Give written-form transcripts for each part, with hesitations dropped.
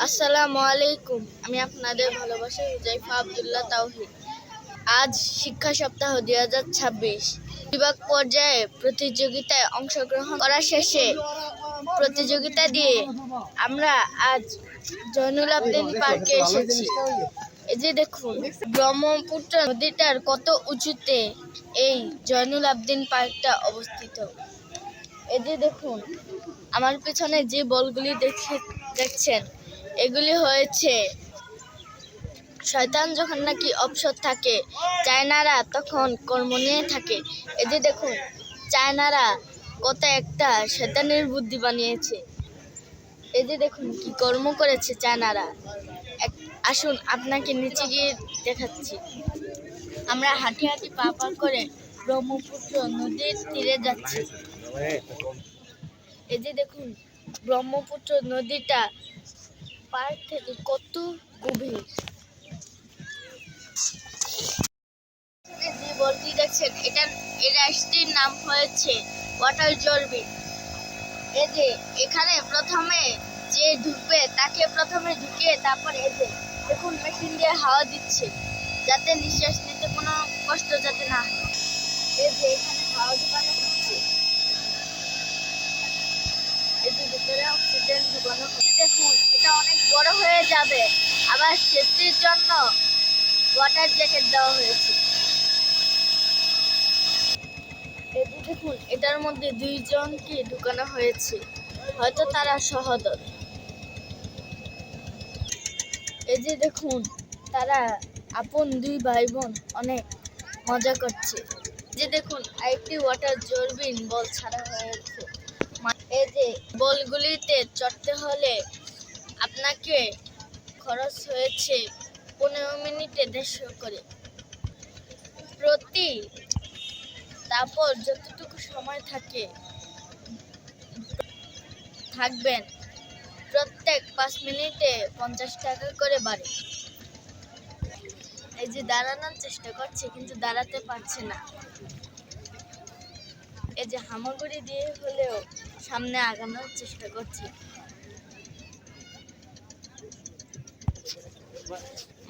আসসালামু আলাইকুম। আমি আপনাদের ভালোবাসার হুজাইফা আব্দুল্লাহ তাওহিদ। আজ শিক্ষা সপ্তাহ 2026 বিভাগ পর্যায়ে প্রতিযোগিতায় অংশগ্রহণ করা শেষে প্রতিযোগিতা দিয়ে আমরা আজ জয়নুল আবদিন পার্কে এসেছি। এই যে দেখুন, ব্রহ্মপুত্র নদীটার কত উঁচুতে এই জয়নুল আবদিন পার্কটা অবস্থিত। এই যে দেখুন, আমার পিছনে যে বলগুলি দেখছেন, এগুলি হয়েছে শয়তান যখন নাকি অবসর থাকে, চায়নারা তখন কর্ম নিয়ে থাকে। এই যে দেখুন, চায়নারা কত একটা শয়তানের বুদ্ধি বানিয়েছে। এই যে দেখুন কি কর্ম করেছে চায়নারা। আসুন আপনাকে নিচে গিয়ে দেখাচ্ছি। আমরা হাঁটি হাঁটি পা পা করে ব্রহ্মপুত্র নদীর তীরে যাচ্ছি। এই যে দেখুন, ব্রহ্মপুত্র নদীটা পার্ক থেকে কত গভীর। যে বলটি দেখছেন, এর রাষ্ট্রের নাম হয়েছে ওয়াটার জলবিন। এই যে এখানে প্রথমে যে ঢুকবে তাকে প্রথমে ঢুকিয়ে তারপরে এই যে দেখুন মেশিন দিয়ে হাওয়া দিচ্ছে, যাতে নিঃশ্বাস নিতে কোনো কষ্ট যাতে না হয়। এই যে এখানে হাওয়া ঢুকানো হচ্ছে, এই যে ভিতরে অক্সিজেন ঢুকানো হচ্ছে। দেখুন, এটা অনেক বড় হয়ে যাবে। আবার সেফটির জন্য ওয়াটার জ্যাকেট দেওয়া হয়েছে। এই যে দেখুন, এটার মধ্যে 2 জনকে ঢুকানো হয়েছে, হয়তো তারা সহোদর। এই যে দেখুন, তারা আপন 2 ভাই বোন অনেক মজা করছে। যে দেখুন, আরেকটি ওয়াটার জলবিন বল ছাড়া হয়েছে। এই যে বলগুলিতে চড়তে হলে আপনাকে খরচ হয়েছে 15 মিনিটে 150 করে প্রতি। তারপর যতটুকু সময় থাকবেন, প্রত্যেক 5 মিনিটে 50 টাকা করে বাড়ে। এই যে দাঁড়ানোর চেষ্টা করছে কিন্তু দাঁড়াতে পারছে না। এই যে হামাগুড়ি দিয়ে হলেও সামনে আগানোর চেষ্টা করছে।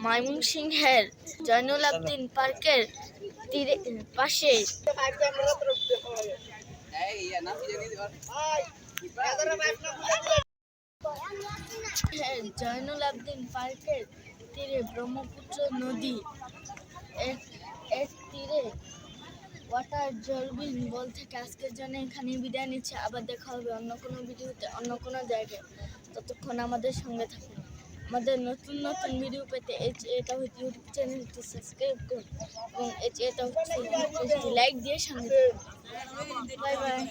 ময়মনসিংহের জয়নুল আবদিন পার্কের পাশে জয়নুল আবদিন পার্কের তীরে ব্রহ্মপুত্র নদী, এর তীরে ওয়াটার জলবিন বল থেকে আজকের জন্য এখানে বিদায় নিচ্ছে। আবার দেখা হবে অন্য কোনো ভিডিওতে, অন্য কোনো জায়গায়। ততক্ষণ আমাদের সঙ্গে থাকুন। আমাদের নতুন নতুন ভিডিও পেতে এটা হচ্ছে ইউটিউব চ্যানেলটি সাবস্ক্রাইব করুন এবং এটা হচ্ছে লাইক দিয়ে সঙ্গে থাকুন। Bye bye.